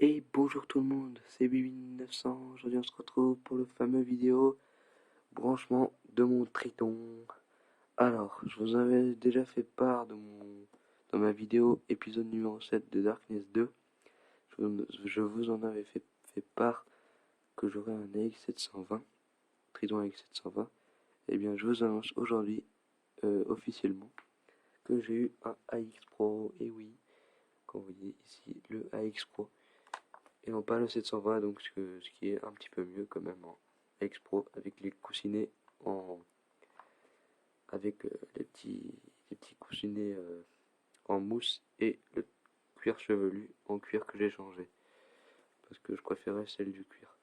Et bonjour tout le monde, c'est Bibi900, aujourd'hui on se retrouve pour le fameux vidéo branchement de mon Triton. Alors, je vous avais déjà fait part dans ma vidéo épisode numéro 7 de Darkness 2. Je vous en avais fait part que j'aurais un AX720, Triton AX720. Et bien je vous annonce aujourd'hui officiellement que j'ai eu un AX Pro, et oui, comme vous voyez ici le AX Pro. Et non pas le 720, donc ce qui est un petit peu mieux quand même en AX Pro, avec les coussinets avec les petits coussinets en mousse et le cuir chevelu en cuir que j'ai changé parce que je préférais celle du cuir.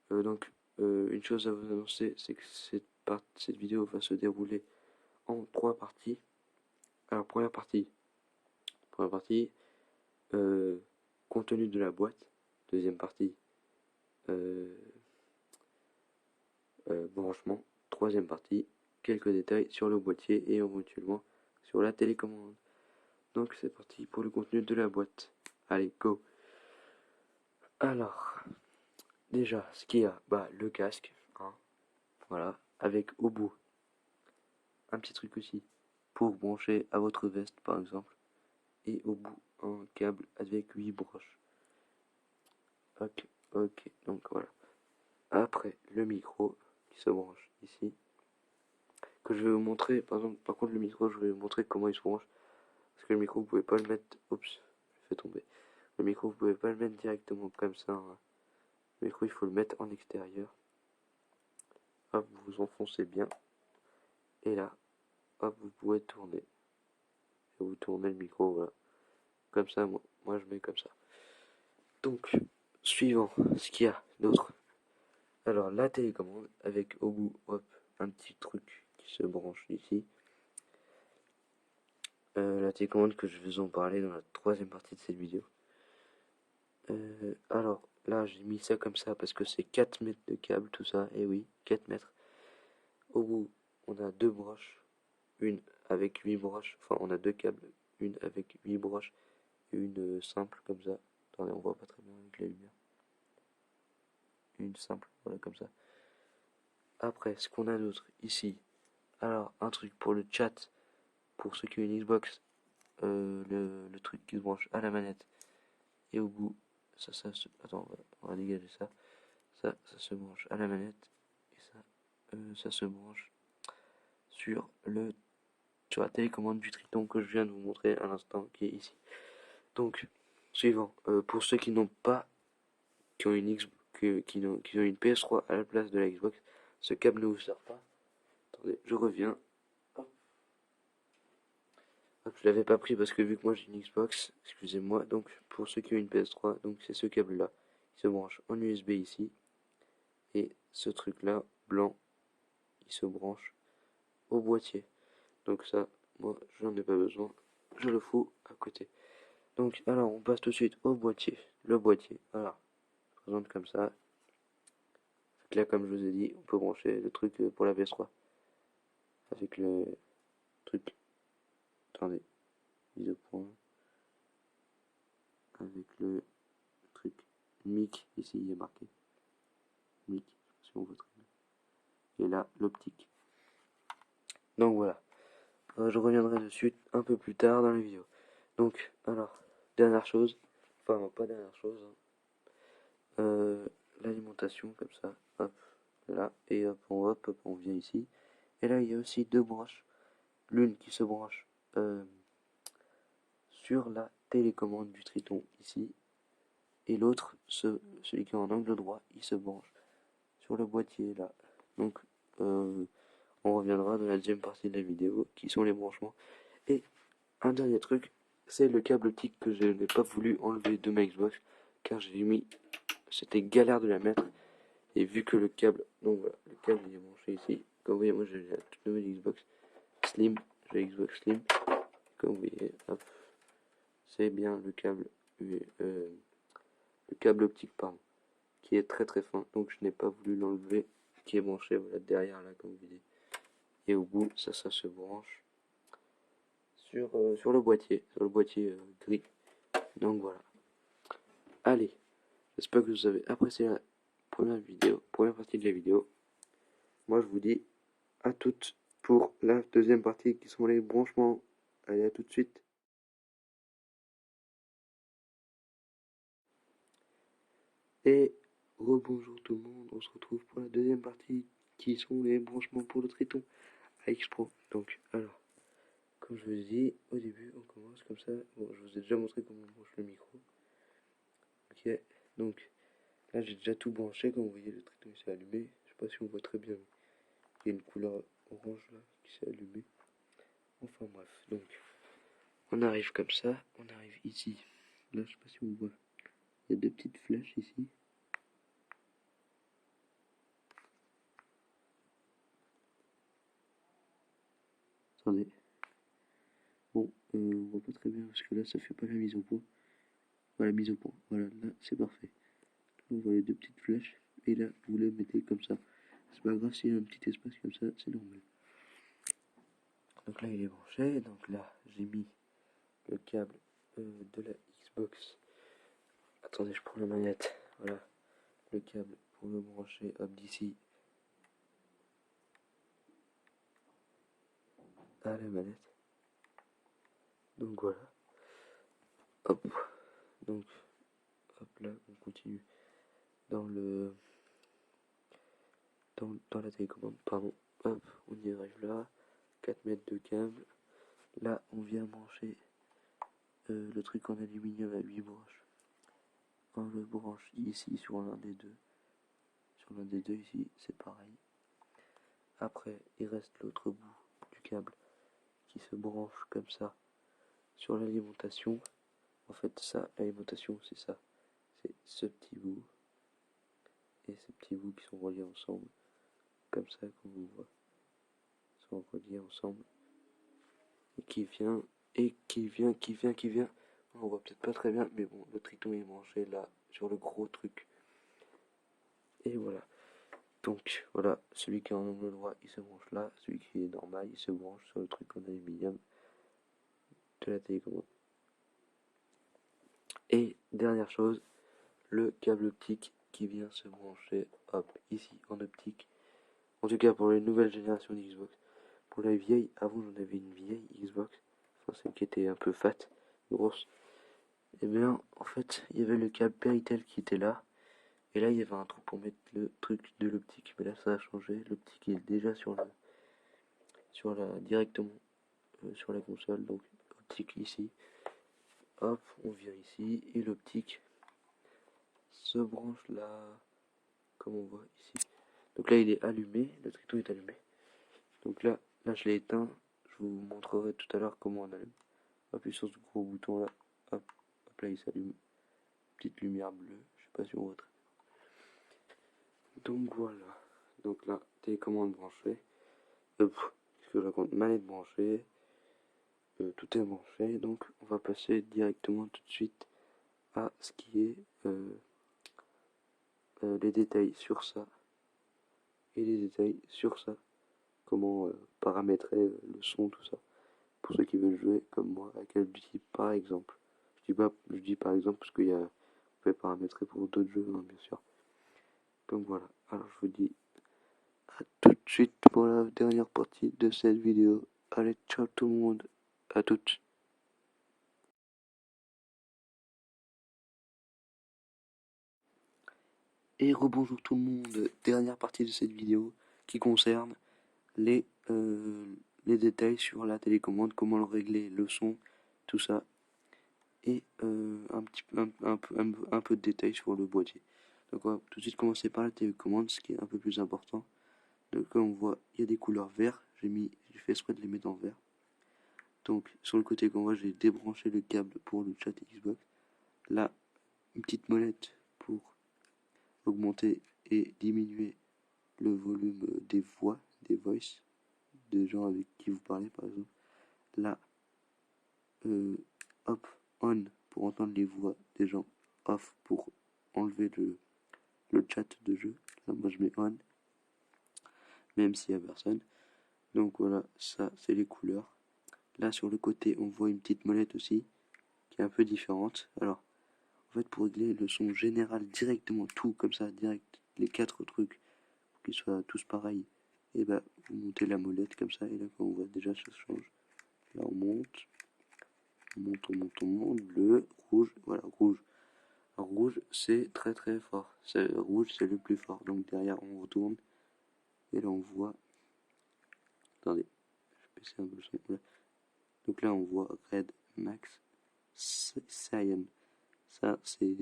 Une chose à vous annoncer, c'est que cette vidéo va se dérouler en trois parties. Alors première partie, contenu de la boîte. Deuxième partie, branchement. Troisième partie, quelques détails sur le boîtier et éventuellement sur la télécommande. Donc c'est parti pour le contenu de la boîte. Allez, go. Alors, déjà, ce qu'il y a, le casque, hein, voilà, avec au bout un petit truc aussi pour brancher à votre veste par exemple, et au bout un câble avec 8 broches. Ok, donc voilà. Après, le micro qui se branche ici, que je vais vous montrer, par contre le micro, je vais vous montrer comment il se branche, parce que le micro, vous pouvez pas le mettre, oups, je fais tomber. Le micro, vous pouvez pas le mettre directement comme ça, hein. Le micro, il faut le mettre en extérieur. Hop, vous enfoncez bien, et là, hop, vous pouvez tourner. Et vous tournez le micro, voilà. Comme ça, moi je mets comme ça. Donc, suivant, ce qu'il y a d'autre. Alors, la télécommande, avec au bout, hop, un petit truc qui se branche ici. La télécommande que je vais en parler dans la troisième partie de cette vidéo. Alors, là, j'ai mis ça comme ça parce que c'est 4 mètres de câble, tout ça. Et oui, 4 mètres. Au bout, on a deux broches. Une avec 8 broches. Enfin, on a deux câbles. Une avec 8 broches et une simple comme ça. Attendez, on voit pas très bien avec la lumière. Une simple, voilà, comme ça. Après, ce qu'on a d'autre ici. Alors, un truc pour le chat. Pour ceux qui ont une Xbox, le truc qui se branche à la manette. Et au bout, attends, on va dégager ça. Ça se branche à la manette. Et ça se branche sur la télécommande du Triton que je viens de vous montrer à l'instant, qui est ici. Donc, suivant, pour ceux qui n'ont pas, qui ont une qui ont une PS3 à la place de la Xbox, ce câble ne vous sert pas. Attendez, je reviens. Hop. Hop, je l'avais pas pris parce que vu que moi j'ai une Xbox, excusez-moi. Donc, pour ceux qui ont une PS3, donc c'est ce câble-là. Il se branche en USB ici. Et ce truc-là, blanc, il se branche au boîtier. Donc ça, moi, j'en ai pas besoin. Je le fous à côté. Donc, alors, on passe tout de suite au boîtier. Le boîtier, alors, je présente comme ça. Là, comme je vous ai dit, on peut brancher le truc pour la PS3. Avec le truc. Attendez, mise au point. Avec le truc mic, ici, il est marqué. Mic, si on veut très bien. Et là, l'optique. Donc voilà. Je reviendrai dessus un peu plus tard dans la vidéo. Donc, alors, dernière chose. Enfin, pas dernière chose. L'alimentation, comme ça. Hop, là. Et hop, on vient ici. Et là, il y a aussi deux branches. L'une qui se branche sur la télécommande du Triton, ici. Et l'autre, celui qui est en angle droit, il se branche sur le boîtier, là. Donc, on reviendra dans la deuxième partie de la vidéo, qui sont les branchements. Et un dernier truc, c'est le câble optique que je n'ai pas voulu enlever de ma Xbox, car j'ai mis, c'était galère de la mettre, et vu que le câble, donc voilà, le câble il est branché ici, comme vous voyez, moi j'ai la toute nouvelle Xbox Slim, j'ai Xbox Slim, comme vous voyez, hop, c'est bien le câble optique, pardon, qui est très très fin, donc je n'ai pas voulu l'enlever, qui est branché, voilà, derrière là, comme vous voyez, et au bout, ça se branche sur le boîtier gris. Donc voilà. Allez, j'espère que vous avez apprécié la première partie de la vidéo. Moi je vous dis à toutes pour la deuxième partie qui sont les branchements. Allez, à tout de suite. Et rebonjour tout le monde, on se retrouve pour la deuxième partie qui sont les branchements pour le Triton AX Pro. Donc alors, comme je vous ai dit au début, on commence comme ça. Bon, je vous ai déjà montré comment on branche le micro. Ok, donc là j'ai déjà tout branché, comme vous voyez le Triton s'est allumé. Je sais pas si on voit très bien, mais il y a une couleur orange là qui s'est allumée. Enfin bref, donc on arrive comme ça, on arrive ici. Là je sais pas si on voit, il y a deux petites flèches ici. Attendez. Bon, on voit pas très bien parce que là ça fait pas la mise au point. Voilà, mise au point. Voilà, là c'est parfait. Là, on voit les deux petites flèches et là vous les mettez comme ça. C'est pas grave s'il y a un petit espace comme ça, c'est normal. Donc là il est branché, donc là j'ai mis le câble de la Xbox. Attendez, je prends la manette. Voilà, le câble pour le brancher, hop, d'ici à la manette. Donc voilà. Hop. Donc, hop là, on continue dans le dans la télécommande, pardon. Hop, on y arrive là. 4 mètres de câble. Là, on vient brancher le truc en aluminium à 8 branches. On le branche ici sur l'un des deux. Sur l'un des deux ici, c'est pareil. Après, il reste l'autre bout du câble qui se branche comme ça sur l'alimentation. En fait, ça, l'alimentation, c'est ça. C'est ce petit bout et ces petits bouts qui sont reliés ensemble. Comme ça, comme on voit. Ils sont reliés ensemble. Et qui vient. On voit peut-être pas très bien, mais bon, le Triton est branché là, sur le gros truc. Et voilà. Donc, voilà, celui qui est en angle droit, il se branche là. Celui qui est normal, il se branche sur le truc en aluminium de la télécommande. Et dernière chose, le câble optique qui vient se brancher, hop, ici en optique. En tout cas, pour les nouvelles générations d'Xbox. Pour la vieille, avant j'en avais une vieille Xbox, enfin celle qui était un peu fat, grosse. Et bien, en fait, il y avait le câble Péritel qui était là. Et là, il y avait un trou pour mettre le truc de l'optique. Mais là, ça a changé. L'optique est déjà directement sur la console. Donc, optique ici. Hop, on vient ici. Et l'optique se branche là, comme on voit ici. Donc là, il est allumé. Le Triton est allumé. Donc là, je l'ai éteint. Je vous montrerai tout à l'heure comment on allume. Appuyez sur ce gros bouton là. Hop, hop là, il s'allume. Petite lumière bleue. Je sais pas si on voit très. Donc voilà. Donc là, télécommande branchée. Qu'est-ce que je raconte? Manette branchée. Tout est branché. Donc on va passer directement tout de suite à ce qui est les détails sur ça. Et les détails sur ça. Comment paramétrer le son, tout ça. Pour ceux qui veulent jouer comme moi à Call of Duty par exemple. Je dis par exemple parce qu'il y a, on peut paramétrer pour d'autres jeux, hein, bien sûr. Donc voilà. Alors je vous dis à tout de suite pour la dernière partie de cette vidéo. Allez, ciao tout le monde. À toutes. Et rebonjour tout le monde. Dernière partie de cette vidéo qui concerne les, euh, les détails sur la télécommande, comment le régler, le son, tout ça. Et un peu de détails sur le boîtier. Donc on va tout de suite commencer par la télécommande, ce qui est un peu plus important. Donc comme on voit, il y a des couleurs vertes. J'ai fait exprès de les mettre en vert. Donc sur le côté qu'on voit, j'ai débranché le câble pour le chat Xbox. Là, une petite molette pour augmenter et diminuer le volume des voix, des voices, des gens avec qui vous parlez par exemple. Là, hop, on pour entendre les voix des gens, off pour enlever le chat de jeu. Là, moi je mets on, même s'il n'y a personne. Donc voilà, ça c'est les couleurs. Là sur le côté, on voit une petite molette aussi, qui est un peu différente. Alors, En fait, pour régler le son général directement, tout comme ça, direct, les 4 trucs, pour qu'ils soient tous pareils, et bah vous montez la molette comme ça, et là quand on voit déjà ça change. Là on monte, on monte, bleu, rouge, voilà, rouge. Alors, rouge c'est très très fort, rouge c'est le plus fort, donc derrière on retourne, et là on voit, attendez, je vais baisser un peu le son, là. Donc là on voit red, max, cyan, ça c'est,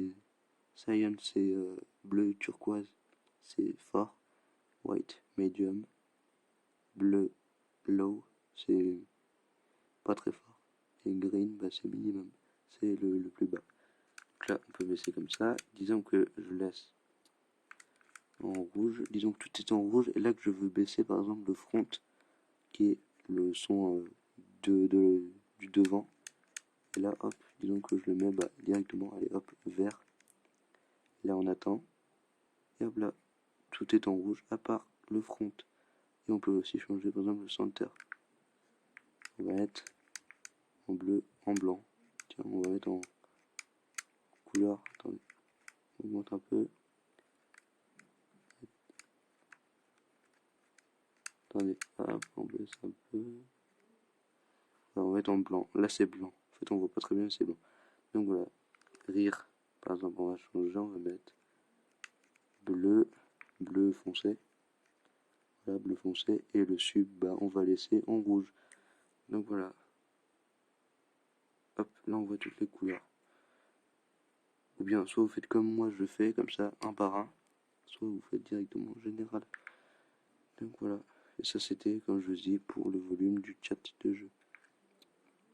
cyan c'est bleu turquoise, c'est fort, white, medium, bleu, low, c'est pas très fort. Et green, bah, c'est minimum, c'est le plus bas. Donc là, on peut baisser comme ça. Disons que je laisse en rouge. Disons que tout est en rouge. Et là que je veux baisser, par exemple, le front, qui est le son du devant. Et là, hop, disons que je le mets bah, directement, allez, hop, vert. Là, on attend. Et hop là, tout est en rouge, à part le front. Et on peut aussi changer, par exemple, le center. On va être en bleu, en blanc. Tiens, on va mettre en couleur. Attendez, on augmente un peu. Attendez, hop, on baisse un peu. Alors, on va mettre en blanc. Là, c'est blanc. En fait, on voit pas très bien, c'est blanc. Donc voilà. Rire, par exemple, on va changer, on va mettre bleu, bleu foncé. Voilà, bleu foncé. Et le sub, bah, on va laisser en rouge. Donc voilà. Hop, là, on voit toutes les couleurs. Ou bien, soit vous faites comme moi je fais, comme ça, un par un. Soit vous faites directement en général. Donc voilà. Et ça, c'était, comme je vous dis, pour le volume du chat de jeu.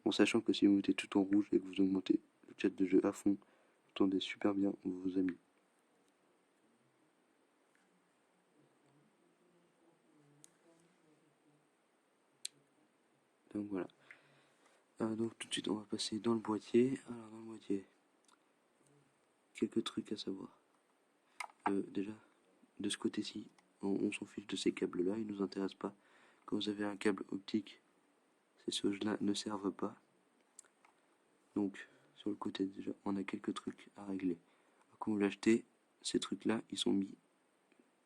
En sachant que si vous mettez tout en rouge et que vous augmentez le chat de jeu à fond, vous entendez super bien vos amis. Donc voilà. Donc tout de suite on va passer dans le boîtier. Alors dans le boîtier, quelques trucs à savoir. Déjà, de ce côté-ci, on s'en fiche de ces câbles-là, ils nous intéressent pas. Quand vous avez un câble optique, ces choses-là ne servent pas. Donc sur le côté déjà, on a quelques trucs à régler. Quand vous l'achetez, ces trucs-là, ils sont mis,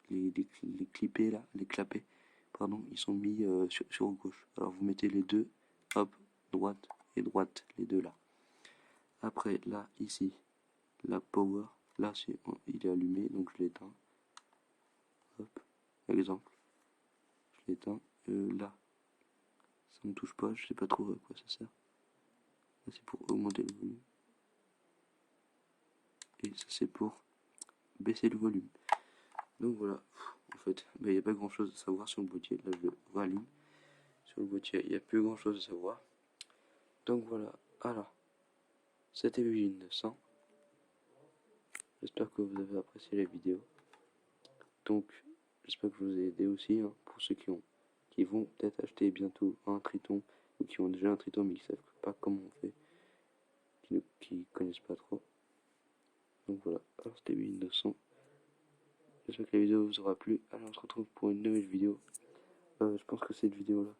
les clippés là, les clapets, pardon, ils sont mis sur gauche. Alors vous mettez les deux, hop, droite et droite, les deux là. Après là, ici, la power, là il est allumé, donc je l'éteins. Hop, exemple, je l'éteins. Là, ça ne touche pas, je sais pas trop à quoi ça sert. Là c'est pour augmenter le volume. Et ça c'est pour baisser le volume. Donc voilà, en fait, il n'y a pas grand chose à savoir sur le boîtier. Là je le rallume. Sur le boîtier, il n'y a plus grand chose à savoir. Donc voilà, alors, c'était 8900. J'espère que vous avez apprécié la vidéo. Donc, j'espère que je vous ai aidé aussi, hein, pour ceux qui vont peut-être acheter bientôt un Triton, ou qui ont déjà un Triton mais qui ne savent pas comment on fait, qui connaissent pas trop. Donc voilà, alors c'était 8900. J'espère que la vidéo vous aura plu. Alors on se retrouve pour une nouvelle vidéo. Je pense que cette vidéo là.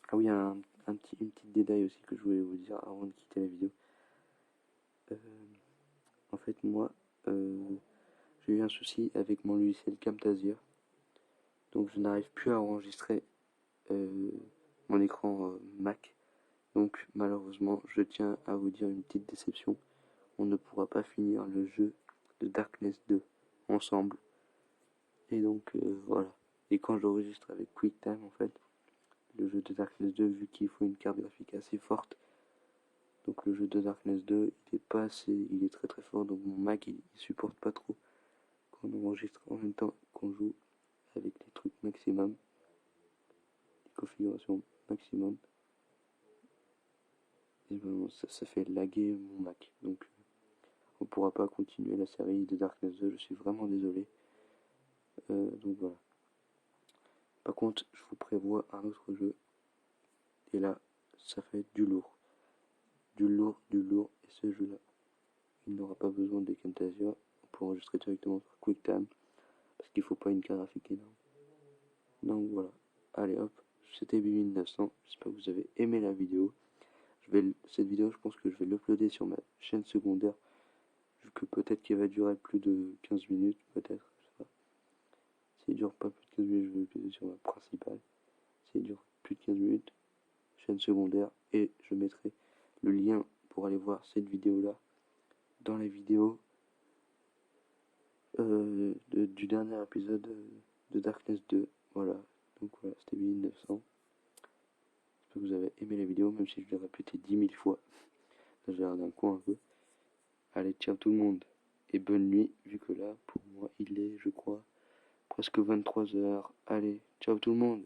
Ah oui, il y a une petite détail aussi que je voulais vous dire avant de quitter la vidéo. En fait, moi, j'ai eu un souci avec mon logiciel Camtasia. Donc je n'arrive plus à enregistrer mon écran Mac. Donc malheureusement, je tiens à vous dire une petite déception. On ne pourra pas finir le jeu de Darkness 2 ensemble. Et donc voilà. Et quand j'enregistre avec QuickTime en fait, le jeu de Darkness 2, vu qu'il faut une carte graphique assez forte, donc le jeu de Darkness 2, il est très très fort, donc mon Mac il supporte pas trop qu'on enregistre en même temps qu'on joue avec les trucs maximum, les configurations maximum. Et ben ça fait laguer mon Mac, donc on pourra pas continuer la série de Darkness 2, je suis vraiment désolé. Donc voilà. Par contre, je vous prévois un autre jeu, et là, ça fait du lourd. Du lourd, et ce jeu-là, il n'aura pas besoin de Camtasia pour enregistrer directement sur QuickTime, parce qu'il faut pas une carte graphique énorme. Donc voilà, allez hop, c'était 8900, j'espère que vous avez aimé la vidéo. Cette vidéo, je pense que je vais l'uploader sur ma chaîne secondaire. que peut-être qu'il va durer plus de 15 minutes, peut-être, je sais pas. S'il dure pas plus de 15 minutes, je vais appuyer sur la principale. S'il dure plus de 15 minutes, chaîne secondaire, et je mettrai le lien pour aller voir cette vidéo-là dans la vidéo du dernier épisode de Darkness 2. Voilà, donc voilà, c'était 1900. J'espère que vous avez aimé la vidéo, même si je l'ai répété 10 000 fois. Là, j'ai l'air d'un con un peu. Allez, ciao tout le monde, et bonne nuit, vu que là, pour moi, il est, je crois, presque 23 h. Allez, ciao tout le monde.